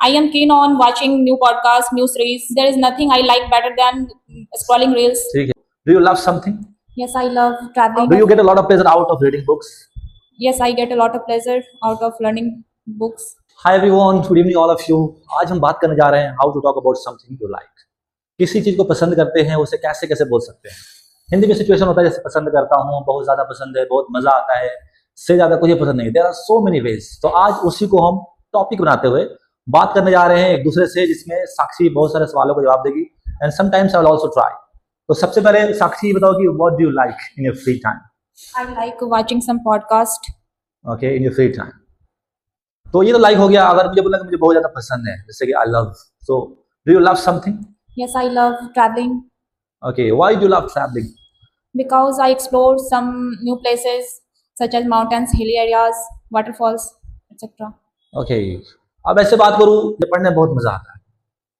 I am keen on watching new podcasts, new series. There is nothing I like better than scrolling reels. ठीक है. Do you love something? Yes, I love traveling. Do you get a lot of pleasure out of reading books? Yes, I get a lot of pleasure out of learning books. Hi everyone, good evening all of you. आज हम बात करने जा रहे हैं how to talk about something you like. किसी चीज को पसंद करते हैं उसे कैसे कैसे बोल सकते हैं. हिंदी में सिचुएशन होता है जैसे पसंद करता हूँ, बहुत ज्यादा पसंद है, बहुत मजा आता है, से ज्यादा कुछ पसंद नहीं. There are so many ways. तो आज उसी को हम टॉपिक बनाते हुए बात करने जा रहे हैं एक दूसरे से, जिसमें साक्षी बहुत सारे सवालों का जवाब देगी and sometimes I will also try. तो सबसे पहले साक्षी बताओ कि what do you like in your free time. I like watching some podcast. Okay, in your free time. तो ये तो लाइक हो गया. अगर मुझे बोलना कि मुझे बहुत ज्यादा पसंद है, जैसे कि I love, so do you love something? Yes, I love traveling okay, why do you love travelling? because I explore some new places such as mountains, hilly areas, waterfalls, etc. Okay, अब ऐसे बात करूं, जब पढ़ने में बहुत मजा आता है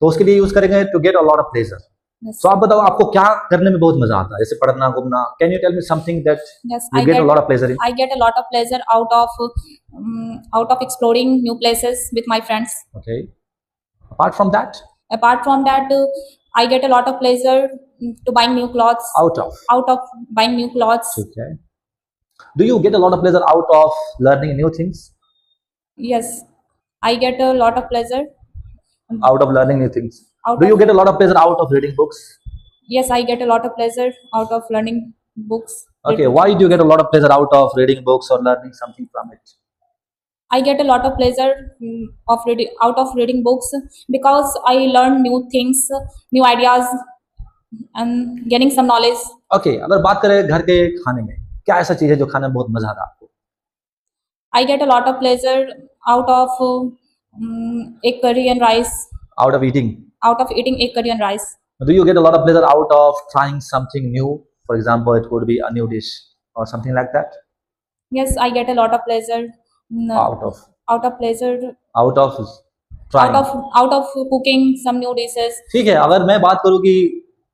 तो उसके लिए यूज करेंगे to get a lot of pleasure. Yes. तो आप बताओ आपको क्या करने में बहुत मजा आता है, जैसे पढ़ना, घूमना. Can you tell me something that Yes, you get a lot of pleasure in? I get a lot of pleasure out of exploring new places with my friends. Okay. Apart from that, Apart from that, I get a lot of pleasure to buying new clothes. out of Buying new clothes. okay. Do you get a lot of pleasure out of learning new things? Yes, I get a lot of pleasure. Out of learning new things. Out Do you of- get a lot of pleasure out of reading books? Yes, I get a lot of pleasure out of learning books. Okay. Why do you get a lot of pleasure out of reading books or learning something from it? I get a lot of pleasure out of reading books because I learn new things, new ideas, and getting some knowledge. Okay. अगर बात करें घर के खाने में, क्या ऐसा चीज है जो खाने में बहुत मजा आता है आपको? I get a lot of pleasure out of egg curry and rice. Out of eating. Out of eating egg curry and rice. Do you get a lot of pleasure out of trying something new? For example, it could be a new dish or something like that. Yes, I get a lot of pleasure. Out of Pleasure trying. out of cooking some new dishes. ठीक है. अगर मैं बात करूँ कि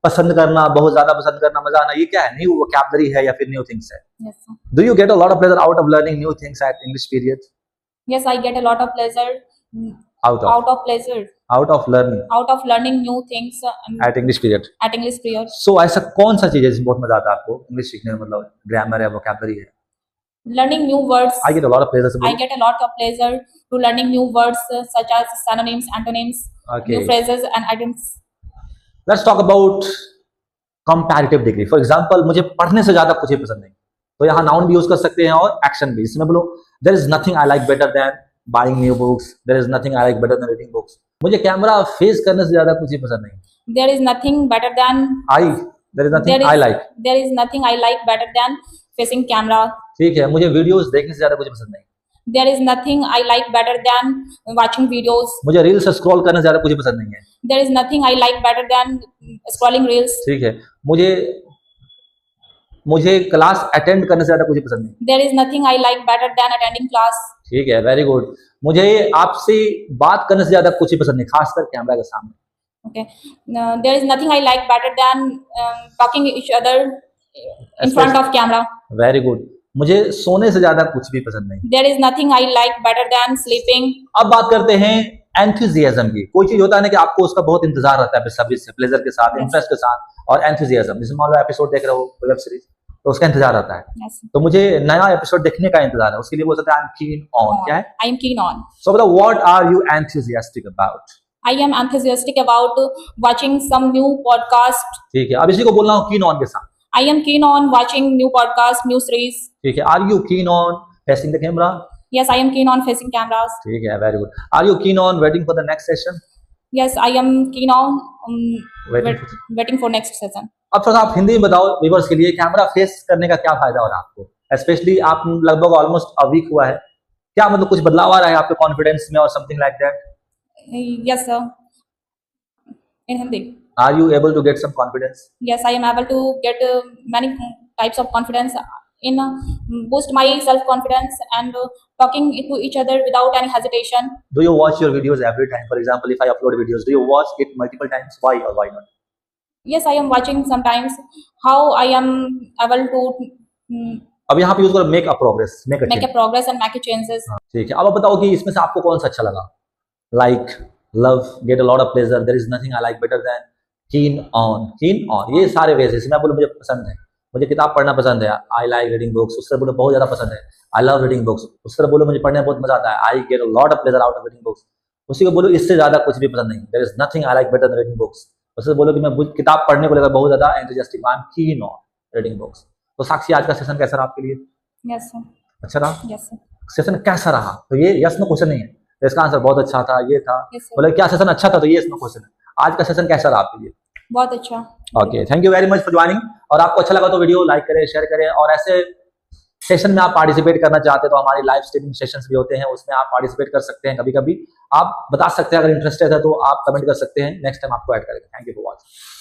पसंद करना, बहुत ज्यादा पसंद करना, मजा आना, ये क्या है? न्यू वोकैबुलरी है या फिर न्यू थिंग्स है? Yes, sir. Do you get a lot of pleasure out of learning new things at English period? Yes, I get a lot of pleasure Out of learning out of learning new things at English period. at English period. So ऐसा कौन सा चीज है जिसमें बहुत मजा आता है आपको इंग्लिश सीखने में? मतलब ग्रामर है, वोकैबुलरी है. Learning new words. I get a lot of pleasure. I get a lot of pleasure to learning new words such as synonyms, antonyms, Okay. new phrases and idioms. Let's talk about comparative degree. For example, मुझे पढ़ने से ज्यादा कुछ पसंद नहीं, तो यहाँ noun भी यूज कर सकते हैं और एक्शन भी. इसमें बोलो there is nothing I like better than buying new books. There is nothing I like better than reading books. मुझे कैमरा फेस करने से ज्यादा कुछ पसंद नहीं. There is nothing better than There is nothing I like. There is nothing I like better than facing camera. ठीक है. मुझे वीडियोस देखने से ज्यादा कुछ पसंद नहीं. There is nothing I like better than watching videos. मुझे रील्स स्क्रॉल करने से ज्यादा कुछ पसंद नहीं है. There is nothing I like better than scrolling reels. ठीक है. मुझे क्लास अटेंड करने से ज्यादा कुछ पसंद नहीं. There is nothing I like better than attending class. ठीक है, वेरी गुड. मुझे आपसे बात करने से ज्यादा कुछ पसंद नहीं, खासकर कैमरा के सामने. Okay. There is nothing I like better than talking each other in front of camera. Very good. मुझे सोने से ज्यादा कुछ भी पसंद नहीं. There is nothing I like better than sleeping. अब बात करते हैं एंथुजियाज्म की. कोई चीज होता है ना कि आपको उसका बहुत इंतजार रहता है बेसब्री से, प्लेजर के साथ, इंटरेस्ट के साथ, और एंथुजियाज्म. जैसे मान लो एपिसोड देख रहे हो कोई वेब सीरीज, तो उसका इंतजार रहता है. Yes. तो मुझे नया एपिसोड देखने का इंतजार है, उसके लिए बोल सकते हैं आई एम कीन ऑन. क्या है? I am keen on. So बताओ what are you enthusiastic about? I am enthusiastic about watching some new podcast. ठीक है. अब इसी को बोलना हो कीन ऑन के साथ. I am keen on watching new podcast, new series. ठीक है. Are you keen on facing the camera? Yes, I am keen on facing cameras. ठीक है, very good. Are you keen on waiting for the next session? Yes, I am keen on Waiting waiting for next session. अब थोड़ा आप हिंदी में बताओ viewers के लिए, camera face करने का क्या फायदा हो रहा है आपको? स्पेशली आप लगभग ऑलमोस्ट अ वीक हुआ है, क्या मतलब कुछ बदलाव आ रहा है आपके कॉन्फिडेंस में और something like that? Yes, sir. In Hindi. Are you able to get some confidence? Yes, I am able to get many types of confidence in boost my self confidence and talking to each other without any hesitation. Do you watch your videos every time? For example, if I upload videos, do you watch it multiple times? Why or why not? Yes, I am watching sometimes. How I am able to अब यहाँ पे use करो make a progress, make a make a progress and make a changes. ठीक है. अब आप बताओ कि इसमें से आपको कौन सा अच्छा लगा? Like love, get a lot of pleasure, there is nothing I like better than, keen on, ये सारे वेज जैसे मैं बोलूँ मुझे पसंद है, मुझे किताब पढ़ना पसंद है, आई लाइक रीडिंग बुक्स, उस तरह बोलो बहुत ज़्यादा पसंद है, आई लव रीडिंग बुक्स, उस तरह बोलो मुझे पढ़ने में बहुत मजा आता है, I get a lot of pleasure out of reading books, उसी को बोलो इससे ज़्यादा कुछ भी पसंद नहीं, there is nothing I like better than reading books, उससे बोलो कि मैं किताब पढ़ने को लेकर बहुत ज़्यादा enthusiastic, I am keen on reading books. तो साक्षी, आज का सेशन कैसा रहा आपके लिए? Yes sir. अच्छा रहा? Yes sir. सेशन कैसा रहा? तो ये यस नो क्वेश्चन नहीं है, तो इसका आंसर बहुत अच्छा था, ये था। Yes sir. बोले क्या सेशन अच्छा था, तो ये यस नो क्वेश्चन है। आज का सेशन कैसा रहा आपके लिए? बहुत अच्छा। Okay, thank you very much for joining. और आपको अच्छा लगा तो वीडियो लाइक करें, शेयर करें, और ऐसे सेशन में आप पार्टिसिपेट करना चाहते हैं तो हमारी लाइव स्ट्रीमिंग सेशंस भी होते हैं, उसमें आप पार्टिसिपेट कर सकते हैं। कभी कभी आप बता सकते हैं, अगर इंटरेस्टेड है तो आप कमेंट कर सकते हैं, नेक्स्ट टाइम आपको ऐड करेंगे। Thank you for watching.